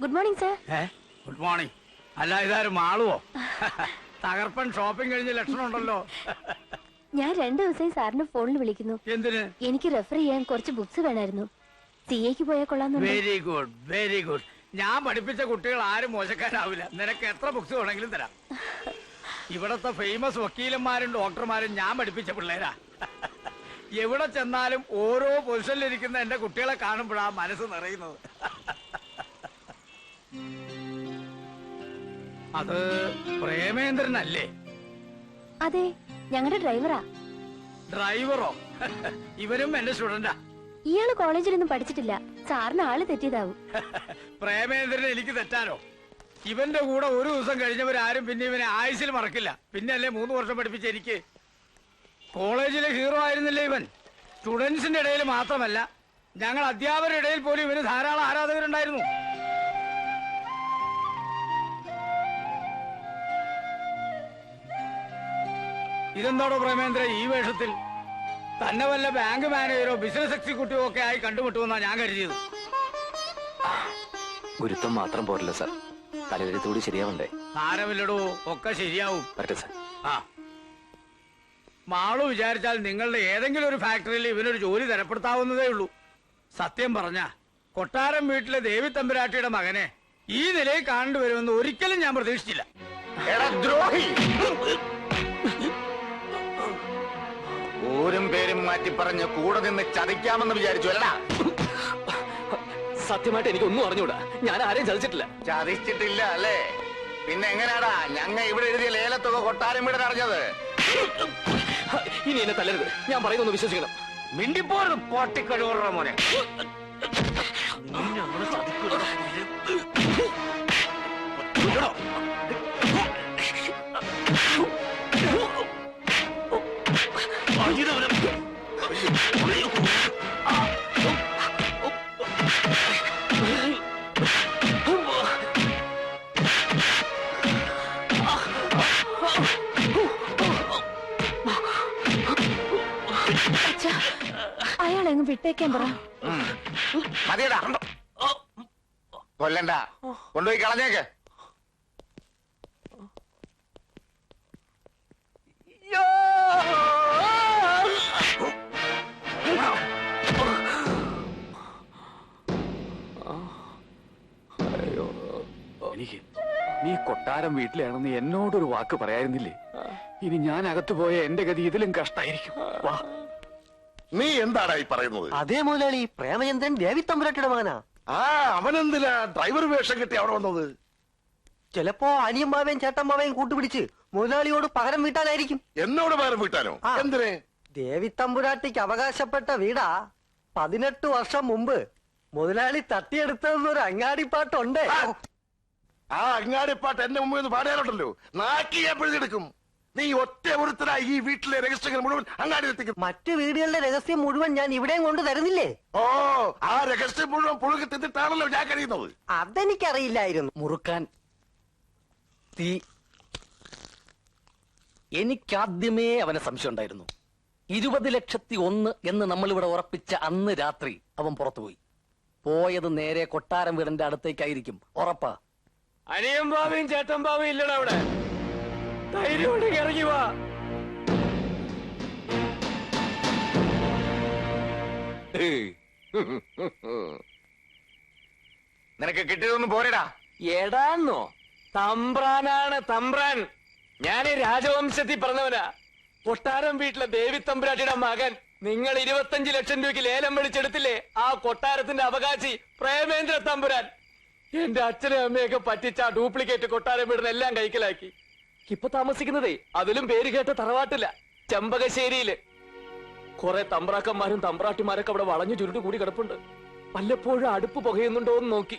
Good morning sir. Good morning. അല്ല ഇതാരും മാളുവോ? തകർപ്പൻ ഷോപ്പിംഗ് കഴിഞ്ഞ ലക്ഷണം ഉണ്ടല്ലോ. ഞാൻ 2 ദിവസമായി സാറിന് ഫോണിൽ വിളിക്കുന്നു. എന്തിന്? എനിക്ക് റെഫർ ചെയ്യാൻ കുറച്ച് ബുക്സ് വേണമായിരുന്നു. സിഎക്ക് പോയാൽ കൊള്ളാന്നുണ്ട്. Very good very good. ഞാൻ പഠിപ്പിച്ച കുട്ടികൾ ആരും മോശക്കാരാവില്ല. നിനക്ക് എത്ര ബുക്സ് വേണമെങ്കിലും തരാം. ഇവിടത്തെ ഫേമസ് വക്കീലന്മാരും ഡോക്ടർമാരും ഞാൻ പഠിപ്പിച്ച പിള്ളേരാ. എവിടെ ചെന്നാലും ഓരോ പൊസിഷനിലിരിക്കുന്ന എന്റെ കുട്ടികളെ കാണുമ്പോഴാ മനസ്സ് നിറയുന്നത്. അത് പ്രേമേന്ദ്രനല്ലേ? അതെ, ഞങ്ങളുടെ ഡ്രൈവറാ. ഡ്രൈവറോ? ഇവരും എന്റെ സ്റ്റുഡന്റാ. ഇയാള് കോളേജിലൊന്നും പഠിച്ചിട്ടില്ല. സാറിന് ആള് തെറ്റിയതാവും. പ്രേമേന്ദ്രനെ എനിക്ക് തെറ്റാനോ? ഇവന്റെ കൂടെ ഒരു ദിവസം കഴിഞ്ഞവരാരും പിന്നെ ഇവനെ ആയുസിൽ മറക്കില്ല. പിന്നെ അല്ലേ 3 വർഷം പഠിപ്പിച്ച എനിക്ക്. കോളേജിലെ ഹീറോ ആയിരുന്നില്ലേ ഇവൻ? സ്റ്റുഡൻസിന്റെ ഇടയിൽ മാത്രമല്ല, ഞങ്ങൾ അധ്യാപകരുടെ ഇടയിൽ പോലും ഇവന് ധാരാളം ആരാധകരുണ്ടായിരുന്നു. ഇതെന്താണോ പ്രേമേന്ദ്ര ഈ വേഷത്തിൽ? തന്നെ വല്ല ബാങ്ക് മാനേജറോ ബിസിനസ് എക്സിക്യൂട്ടീവോ ഒക്കെ ആയി കണ്ടുമുട്ടുമെന്നാ ഞാൻ കരുതിയത്. ഗുരുത്വം മാത്രം പോരല്ലോ സാർ, തലവരുത്തൂടി ശരിയാവണ്ടേ? സാരമില്ലടോ, ഒക്കെ ശരിയാവും. സാർ. ആ മാളു വിചാരിച്ചാൽ നിങ്ങളുടെ ഏതെങ്കിലും ഒരു ഫാക്ടറിയിൽ ഇവനൊരു ജോലി തരപ്പെടുത്താവുന്നതേ ഉള്ളൂ. സത്യം പറഞ്ഞ കൊട്ടാരം വീട്ടിലെ ദേവി തമ്പുരാട്ടിയുടെ മകനെ ഈ നിലയിൽ കാണേണ്ടി ഒരിക്കലും ഞാൻ പ്രതീക്ഷിച്ചില്ല. ഊരും പേരും മാറ്റി പറഞ്ഞ് കൂടെ നിന്ന് ചതിക്കാമെന്ന് വിചാരിച്ചു അല്ലടാ? സത്യമായിട്ട് എനിക്കൊന്നും അറിഞ്ഞൂടാ. ഞാൻ ആരെയും ചതിച്ചിട്ടില്ല. ചതിച്ചിട്ടില്ല അല്ലേ? പിന്നെ എങ്ങനെയാടാ ഞങ്ങ ഇവിടെ എഴുതിയ ലേലത്തുക കൊട്ടാരം വീട് അറിഞ്ഞത്? ഇനി എന്നെ തല്ലരുത്, ഞാൻ പറയുന്നൊന്ന് വിശ്വസിക്കണം. മിണ്ടിപ്പോരുത് പൊട്ടിക്കഴിവറ മോനെ. അയാളെങ്ങ് വിട്ടേക്കാൻ പറ. മതിയടാ, കൊല്ലണ്ട, കൊണ്ടുപോയി കളഞ്ഞേക്ക്. എനിക്ക് നീ കൊട്ടാരം വീട്ടിലാണെന്ന് എന്നോടൊരു വാക്ക് പറയായിരുന്നില്ലേ? ഇനി ഞാൻ അകത്തു പോയ എന്റെ ഗതി ഇതിലും കഷ്ടായിരിക്കും. വാ. നീ എന്താടാ ഈ പറയുന്നത്? അതേ മുതലാളി, പ്രേമചന്ദ്രൻ ദേവി തമ്പുരാട്ടിയുടെ മകനാ. ആ അവനെന്തിനാ ഡ്രൈവർ വേഷം കെട്ടി അവിടെ വന്നത്? ചിലപ്പോ അനിയമ്മാവേയും ചേട്ടമ്മാവേയും കൂട്ടുപിടിച്ച് മുതലാളിയോട് പകരം വീട്ടാനായിരിക്കും. എന്നോട് പകരം വീട്ടാനോ? എന്തിന്? ദേവി തമ്പുരാട്ടിക്ക് അവകാശപ്പെട്ട വീടാ 18 വർഷം മുമ്പ് മുതലാളി തട്ടിയെടുത്തതെന്നൊരു അങ്ങാടിപ്പാട്ടുണ്ട്. ആ അങ്ങാടിപ്പാട്ട് എന്റെ മുമ്പിൽ നിന്ന് പാടാറുണ്ടല്ലോ, നാക്കി ഞാൻ പിഴുതെടുക്കും. നീ ഒറ്റ ഒരുത്തരായി ഈ വീട്ടിലെ രഹസ്യങ്ങൾ മുഴുവൻ അങ്ങാടി എത്തിക്കും. മറ്റു വീടുകളുടെ രഹസ്യം മുഴുവൻ ഞാൻ ഇവിടെയും കൊണ്ട് തരുന്നില്ലേ? ഓ, ആ രഹസ്യം മുഴുവൻ പുഴുകി തിന്നിട്ടാണല്ലോ ഞാൻ കഴിയുന്നത്. അതെനിക്കറിയില്ലായിരുന്നു. മുറുക്കാൻ തീ. എനിക്കാദ്യമേ അവനെ സംശയം ഉണ്ടായിരുന്നു. 20,01,000 എന്ന് നമ്മളിവിടെ ഉറപ്പിച്ച അന്ന് രാത്രി അവൻ പുറത്തുപോയി. പോയത് നേരെ കൊട്ടാരം വീടിന്റെ അടുത്തേക്കായിരിക്കും, ഉറപ്പാ. അനിയൻ ബാവയും ചേട്ടൻ ബാവയും ഇല്ലടാ അവിടെ. ധൈര്യം ഉണ്ടെങ്കിൽ ഇറങ്ങി വാ. നിനക്ക് കിട്ടിയതൊന്നും പോരടാ. എടാന്നോ? തമ്പ്രാനാണ് തമ്പ്രാൻ. ഞാൻ രാജവംശത്തിൽ പറഞ്ഞവനാ. കൊട്ടാരം വീട്ടിലെ ദേവി തമ്പുരാട്ടിയുടെ മകൻ. നിങ്ങൾ 25 ലക്ഷം രൂപയ്ക്ക് ലേലം വിളിച്ചെടുത്തില്ലേ ആ കൊട്ടാരത്തിന്റെ അവകാശി പ്രേമേന്ദ്ര തമ്പുരാൻ. എന്റെ അച്ഛനും അമ്മയൊക്കെ പറ്റിച്ച ഡ്യൂപ്ലിക്കേറ്റ് കൊട്ടാരം വീടിന് എല്ലാം കൈക്കലാക്കി. ഇപ്പൊ താമസിക്കുന്നതേ അതിലും പേര് കേട്ട തറവാട്ടില്ല, ചെമ്പകശ്ശേരിയില്. കുറെ തമ്പ്രാക്കന്മാരും തമ്പ്രാട്ടിമാരൊക്കെ അവിടെ വളഞ്ഞു ചുരുട്ട് കൂടി കിടപ്പുണ്ട്. വല്ലപ്പോഴും അടുപ്പ് പുകയുന്നുണ്ടോ എന്ന് നോക്കി.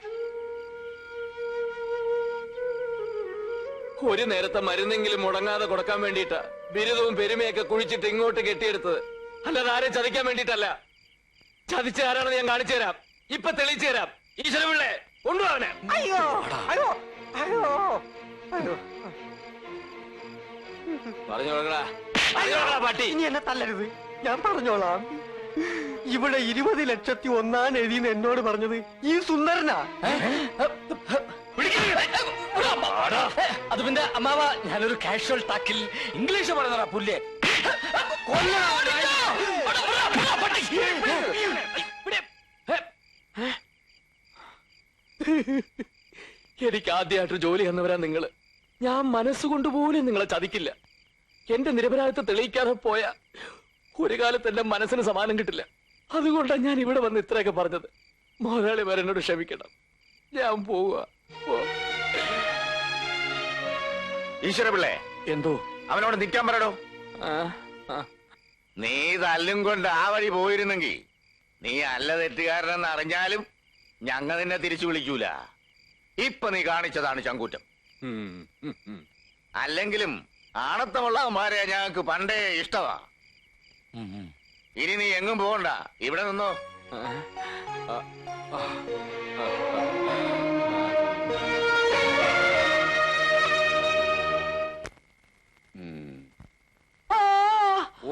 ഒരു നേരത്തെ മരുന്നെങ്കിലും മുടങ്ങാതെ കൊടുക്കാൻ വേണ്ടിയിട്ടാ ബിരുദവും പെരുമയൊക്കെ കുഴിച്ചിട്ട് ഇങ്ങോട്ട് കെട്ടിയെടുത്തത്. അല്ലാതെ ആരെയും ചതിക്കാൻ വേണ്ടിയിട്ടല്ല. ചതിച്ച ആരാണെന്ന് ഞാൻ കാണിച്ചു തരാം, ഇപ്പൊ തെളിയിച്ചു തരാം. ഈശ്വരപിള്ളേ, കൊണ്ടുപോവനെ. അയ്യോ അയ്യോ അയ്യോ അയ്യോ, പറഞ്ഞോളാ പട്ടി. ഇനി എന്നെ തല്ലരുത്, ഞാൻ പറഞ്ഞോളാം. ഇവിടെ 20,01,000 എഴുതിന്ന് എന്നോട് പറഞ്ഞത് ഈ സുന്ദരനാ. അത് പിന്നെ അമ്മാവ ഞാനൊരു കാഷ്വൽ ടാക്കിൽ ഇംഗ്ലീഷ് പറയുന്നതാ പുല്ലേ. എനിക്ക് ആദ്യമായിട്ട് ജോലി തന്നവരാ നിങ്ങള്. ഞാൻ മനസ്സുകൊണ്ട് പോലും നിങ്ങളെ ചതിക്കില്ല. എന്റെ നിരപരാധിത്വം തെളിയിക്കാതെ പോയ ഒരു കാലത്ത് എന്റെ മനസ്സിന് സമാനം കിട്ടില്ല. അതുകൊണ്ടാണ് ഞാൻ ഇവിടെ വന്ന് ഇത്രയൊക്കെ പറഞ്ഞത്. മുതലാളി വരെന്നോട് ക്ഷമിക്കണം. ഞാൻ പോവുക. ഈശ്വരപിള്ളേ, എന്തോ അവനോട് നിൽക്കാൻ പറയടോ. ആ, ആ. നീ തല്ലും കൊണ്ട് ആ വഴി പോയിരുന്നെങ്കിൽ നീ അല്ല തെറ്റുകാരനെന്ന് അറിഞ്ഞാലും ഞങ്ങൾ നിന്നെ തിരിച്ചു വിളിക്കൂല. ഇപ്പൊ നീ കാണിച്ചതാണ് ചങ്കൂറ്റം. ഉം, ഉം, ഉം. അല്ലെങ്കിലും ആണത്തമുള്ളവന്മാരെ ഞങ്ങൾക്ക് പണ്ടേ ഇഷ്ടമാ. ഇനി നീ എങ്ങും പോകണ്ട, ഇവിടെ നിന്നോ. ആ, ആ, ആ, ആ.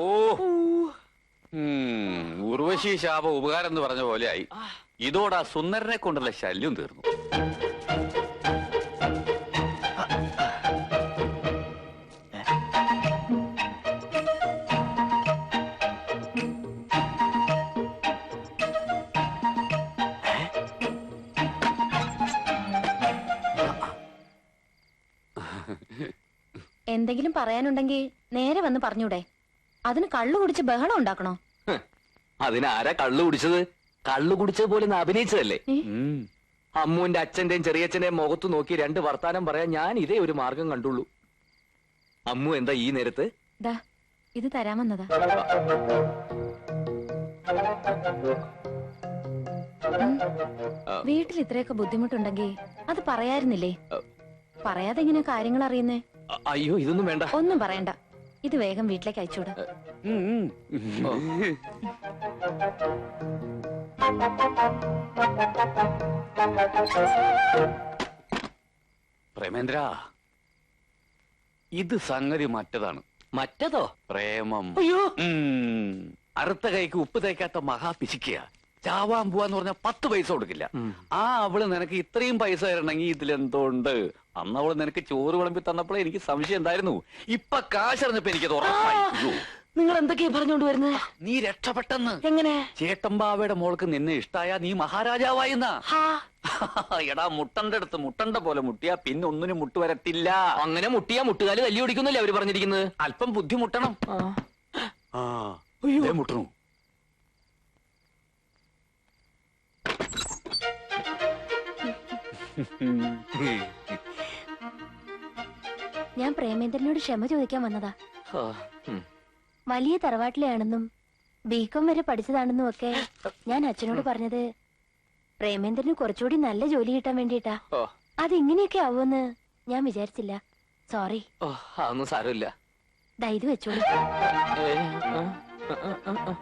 ഓ ഉർവശി ശാപ ഉപകാരം എന്ന് പറഞ്ഞ പോലെ ആയി. ഇതോടെ ആ സുന്ദരനെ കൊണ്ടുള്ള ശല്യം തീർന്നു. എന്തെങ്കിലും പറയാനുണ്ടെങ്കിൽ നേരെ വന്ന് പറഞ്ഞൂടെ? അതിന് കള്ളു കുടിച്ച് ബഹളം ഉണ്ടാക്കണോ? അതിനാരാ കള്ളു കുടിച്ചത്? കള്ളു കുടിച്ചത് പോലെ അഭിനയിച്ചതല്ലേ? ഉം. അമ്മുവിന്റെ അച്ഛന്റെയും ചെറിയച്ഛന്റെയും മുഖത്ത് നോക്കി രണ്ട് വർത്താനം പറയാൻ ഞാൻ ഇതേ ഒരു മാർഗം കണ്ടുള്ളൂ. അമ്മു എന്താ ഈ നേരത്ത്? ദാ ഇത് തരാമെന്നതാ. വീട്ടിൽ ഇത്രയൊക്കെ ബുദ്ധിമുട്ടുണ്ടെങ്കിൽ അത് പറയായിരുന്നില്ലേ? പറയാതെ എങ്ങനെ കാര്യങ്ങൾ അറിയുന്നേ? അയ്യോ, ഇതൊന്നും വേണ്ട. ഒന്നും പറയണ്ട. ഇത് വേഗം വീട്ടിലേക്ക് അയച്ചോട്. പ്രേമേന്ദ്ര, ഇത് സംഗതി മറ്റതാണ്. മറ്റതോ? പ്രേമം. അയ്യോ, അറുത്ത കൈക്ക് ഉപ്പ് തേക്കാത്ത മഹാ പിശിക്കുക. ചാവാൻ പോവാന്ന് പറഞ്ഞാൽ 10 പൈസ കൊടുക്കില്ല. ആ അവള് നിനക്ക് ഇത്രയും പൈസ തരണമെങ്കിൽ ഇതിലെന്തോണ്ട്? അന്ന് അവള് നിനക്ക് ചോറ് വിളമ്പി തന്നപ്പോഴേ എനിക്ക് സംശയം എന്തായിരുന്നു. ഇപ്പൊ കാശറിഞ്ഞപ്പോ എനിക്കത് ഉറപ്പായി. അയ്യോ, നിങ്ങൾ എന്തൊക്കെയാ പറഞ്ഞോണ്ട് വരുന്നത്? നീ രക്ഷപ്പെട്ടെന്ന്. എങ്ങനെ? ചേട്ടമ്പാവയുടെ മോൾക്ക് നിന്നെ ഇഷ്ടായ നീ മഹാരാജാവായിന്നാ. എടാ, മുട്ടന്റെ അടുത്ത് മുട്ടണ്ട പോലെ മുട്ടിയാ പിന്നെ ഒന്നിനും മുട്ട് വരത്തില്ല. അങ്ങനെ മുട്ടിയാ മുട്ടുകാല് തല്ലി ഓടിക്കുന്നല്ലേ അവര് പറഞ്ഞിരിക്കുന്നത്? അല്പം ബുദ്ധിമുട്ടണം. ദേ മുട്ടണു. ഞാൻ പ്രേമേന്ദ്രനോട് ക്ഷമ ചോദിക്കാൻ വന്നതാ. ആ, ഉം. വലിയ തറവാട്ടിലെയാണെന്നും ബികോം വരെ പഠിച്ചതാണെന്നും ഒക്കെ ഞാൻ അച്ഛനോട് പറഞ്ഞത് പ്രേമേന്ദ്രന് കുറച്ചുകൂടി നല്ല ജോലി കിട്ടാൻ വേണ്ടിട്ടാ. ഓ, അതിങ്ങനെയൊക്കെ ആവുമെന്ന് ഞാൻ വിചാരിച്ചില്ല. സോറി. ഓ, അതൊന്നും സാരമില്ല. ദാ ഇത് വെച്ചോളൂ. ഏ, ആ, ആ, ആ, ആ.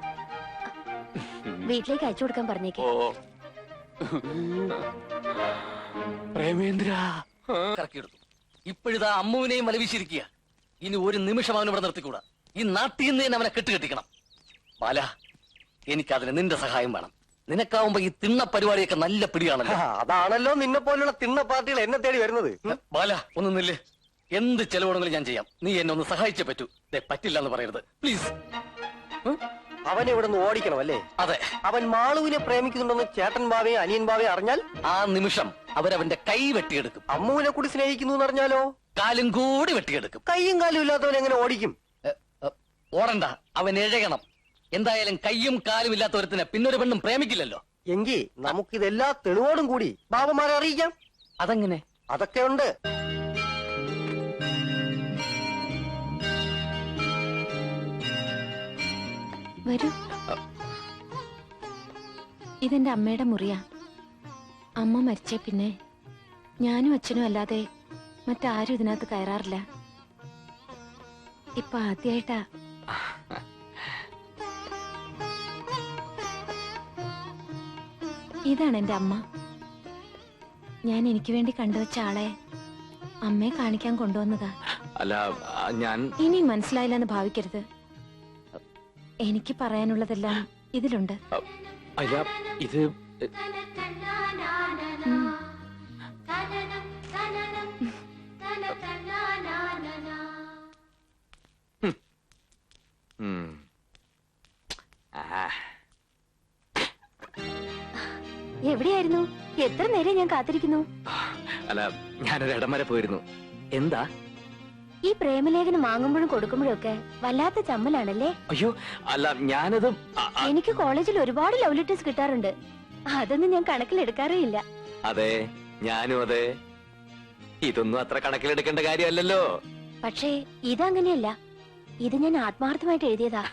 വീട്ടിലേക്ക് അയച്ചു കൊടുക്കാൻ പറഞ്ഞേക്ക്. ഓ പ്രേമേന്ദ്ര, കറക്കിയെടുത്തു. ഇപ്പോഴിതാ അമ്മുവിനെയും വലവീശിരിക്കുക. ഇനി ഒരു നിമിഷം അവൻ ഇവിടെ നിർത്തിക്കൂടാ. ഈ നാട്ടിൽ നിന്ന് തന്നെ അവനെ കെട്ടുകെട്ടിക്കണം. ബാല, എനിക്കതിന് നിന്റെ സഹായം വേണം. നിനക്കാവുമ്പോ ഈ തിണ്ണ പരിപാടിയൊക്കെ നല്ല പിടിയാണല്ലോ. അതാണല്ലോ നിന്നെ പോലുള്ള തിണ്ണ പാർട്ടികൾ എന്നെ തേടി വരുന്നത്. ബാല, ഒന്ന് നില്ല്. എന്ത് ചെലവുണ്ടെങ്കിലും ഞാൻ ചെയ്യാം. നീ എന്നെ ഒന്ന് സഹായിച്ചേ പറ്റൂ. പറ്റില്ല എന്ന് പറയരുത് പ്ലീസ്. അവനെ ഇവിടെ നിന്ന് ഓടിക്കണം അല്ലേ? അതെ. അവൻ മാളുവിനെ പ്രേമിക്കുന്നുണ്ടെന്ന് ചേട്ടൻ ബാവയെ അനിയൻ ബാവയെ അറിഞ്ഞാൽ ആ നിമിഷം അവരവന്റെ കൈ വെട്ടിയെടുക്കും. അമ്മുവിനെ കൂടി സ്നേഹിക്കുന്നു എന്ന് അറിഞ്ഞാലോ കാലും കൂടി വെട്ടിയെടുക്കും. കൈയും കാലും ഇല്ലാത്തവൻ എങ്ങനെ ഓടിക്കും? ഓടണ്ട, അവൻ എഴയണം. എന്തായാലും കയ്യും കാലും ഇല്ലാത്തവരത്തിന് പിന്നൊരു പെണ്ണും പ്രേമിക്കില്ലല്ലോ. എങ്കിൽ നമുക്കിതെല്ലാ തെളിവോടും കൂടി ബാബമാരെ അറിയിക്കാം. അതെങ്ങനെ? അതൊക്കെ ഉണ്ട്. വരൂ. ഇതെന്റെ അമ്മയുടെ മുറിയാ. അമ്മ മരിച്ചേ പിന്നെ ഞാനും അച്ഛനും അല്ലാതെ മറ്റാരും ഇതിനകത്ത് കയറാറില്ല. ഇപ്പൊ ആദ്യായിട്ടാ. ഇതാണ് എന്റെ അമ്മ. ഞാൻ എനിക്ക് വേണ്ടി കണ്ടുവച്ച ആളെ അമ്മയെ കാണിക്കാൻ കൊണ്ടുവന്നതാ. അല്ല, ഞാൻ ഇനി മനസ്സിലായില്ലെന്ന് ഭാവിക്കരുത്. എനിക്ക് പറയാനുള്ളതെല്ലാം ഇതിലുണ്ട്. അല്ല, ഇത് എവിടെയായിരുന്നു? എത്ര നേരം ഞാൻ കാത്തിരിക്കുന്നു. അല്ല, ഞാനൊരു ഇടം വരെ പോയിരുന്നു. എന്താ? ഈ പ്രേമലേഖനം വാങ്ങുമ്പോഴും കൊടുക്കുമ്പോഴും ഒക്കെ വല്ലാത്ത ചമ്മലാണല്ലേ? അയ്യോ, അല്ല ഞാനത് എനിക്ക് കോളേജിൽ ഒരുപാട് ലവ് ലെറ്റേഴ്സ് കിട്ടാറുണ്ട്. അതൊന്നും ഞാൻ കണക്കിലെടുക്കാറേ ഇല്ല. അതെ, ഞാനും അതെ. ഇതൊന്നും അത്ര കണക്കിലെടുക്കേണ്ട കാര്യമല്ലല്ലോ. പക്ഷേ ഇതങ്ങനെയല്ല. ഇത് ഞാൻ ആത്മാർത്ഥമായിട്ട് എഴുതിയതാ.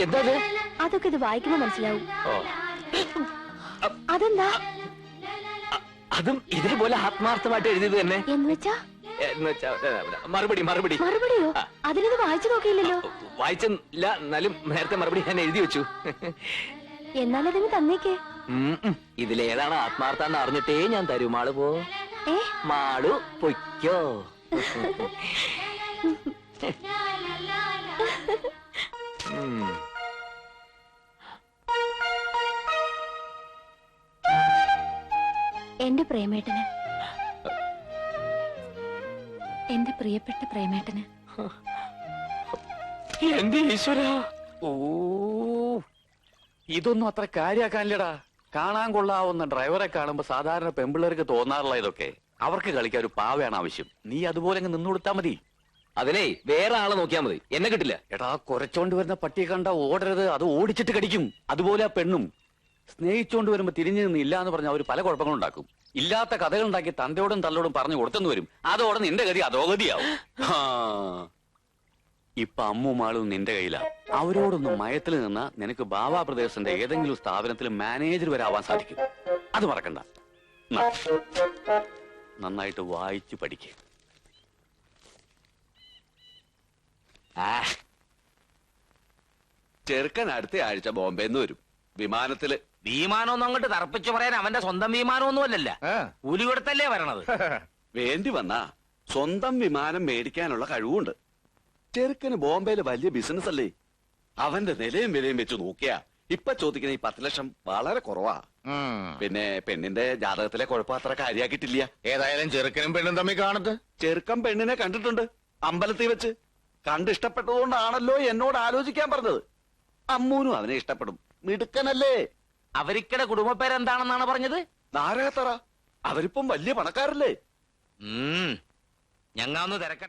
എന്താ ഇത്? അതൊക്കെ ഇത് വായിക്കുമ്പോ മനസ്സിലാവും. ഓ, അതെന്താ അതും ഇതിനുപോലെ ആത്മാർത്ഥമായിട്ട് എഴുതിയത് തന്നെ. എന്ന് വെച്ചാ? മറുപടി മറുപടി മറുപടിയോ? അതിനത് വായിച്ചു നോക്കിയില്ലല്ലോ. വായിച്ചില്ല, എന്നാലും നേരത്തെ മറുപടി ഞാൻ എഴുതി വെച്ചു. എന്നാലതിന് തന്നേക്ക്. ഇതിലേതാണ് ആത്മാർത്ഥാന്ന് അറിഞ്ഞിട്ടേ ഞാൻ തരൂ. മാള് പോ. ഏ, മാളു പൊയ്ക്കോ. എന്റെ പ്രേമേട്ടന്, എന്റെ പ്രിയപ്പെട്ട പ്രേമേട്ടന്. എന്റെ ഈശ്വര, ഓ, ഇതൊന്നും അത്ര കാര്യാക്കാനില്ലടാ. കാണാൻ കൊള്ളാവുന്ന ഡ്രൈവറെ കാണുമ്പോ സാധാരണ പെമ്പിള്ളേർക്ക് തോന്നാറുള്ള ഇതൊക്കെ. അവർക്ക് കളിക്കാൻ ഒരു പാവയാണ് ആവശ്യം. നീ അതുപോലെ അങ്ങ് നിന്നു കൊടുത്താ മതി. അതിനെ വേറെ ആളെ നോക്കിയാ മതി, എന്നെ കിട്ടില്ല. എടാ, കുരച്ചോണ്ട് വരുന്ന പട്ടിയെ കണ്ട ഓടരുത്, അത് ഓടിച്ചിട്ട് കടിക്കും. അതുപോലെ ആ പെണ്ണും സ്നേഹിച്ചോണ്ട് വരുമ്പോ തിരിഞ്ഞു നിന്നില്ല എന്ന് പറഞ്ഞ അവര് പല കുഴപ്പങ്ങളുണ്ടാക്കും. ഇല്ലാത്ത കഥകൾ ഉണ്ടാക്കി തന്തയോടും തള്ളോടും പറഞ്ഞു കൊടുത്തെന്ന് വരും. അതോടെ നിന്റെ ഗതി അധോഗതിയാവും. ഇപ്പൊ അമ്മുമാളും നിന്റെ കയ്യിലാ. അവരോടൊന്ന് മയത്തിൽ നിന്നാ നിനക്ക് ബാബാ പ്രദേശന്റെ ഏതെങ്കിലും സ്ഥാപനത്തിൽ മാനേജർ വരെ ആവാൻ സാധിക്കും. അത് മറക്കണ്ട. നന്നായിട്ട് വായിച്ചു പഠിക്കുക. ചെറുക്കൻ അടുത്ത ആഴ്ച ബോംബെന്ന് വരും. വിമാനത്തില്. വിമാനമൊന്നും അങ്ങോട്ട് തറപ്പിച്ചു പറയാൻ അവന്റെ സ്വന്തം വിമാനമൊന്നും അല്ലല്ല. കൂലി കൊടുത്തല്ലേ വരണത്. വേണ്ടി വന്നാ സ്വന്തം വിമാനം മേടിക്കാനുള്ള കഴിവുണ്ട്. ചെറുക്കന് ബോംബെയില് വലിയ ബിസിനസ് അല്ലേ. അവന്റെ നിലയും വിലയും വെച്ച് നോക്കിയാ ഇപ്പൊ ചോദിക്കുന്ന ഈ 10 ലക്ഷം വളരെ കുറവാ. പിന്നെ പെണ്ണിന്റെ ജാതകത്തിലെ കുഴപ്പം അത്ര കാര്യാക്കിട്ടില്ല. ഏതായാലും ചെറുക്കനും പെണ്ണും തമ്മിൽ കാണത്ത്. ചെറുക്കൻ പെണ്ണിനെ കണ്ടിട്ടുണ്ട് അമ്പലത്തിൽ വെച്ച്. കണ്ടിഷ്ടപ്പെട്ടതുകൊണ്ടാണല്ലോ എന്നോട് ആലോചിക്കാൻ പറഞ്ഞത്. അമ്മൂനും അവനെ ഇഷ്ടപ്പെടും. മിടുക്കനല്ലേ. അവരിക്കടെ കുടുംബപ്പേരെന്താണെന്നാണ് പറഞ്ഞത്? നാരകത്തറ. അവരിപ്പം വലിയ പണക്കാരല്ലേ. ഞങ്ങ ഒന്ന് തിരക്കട്ടെ.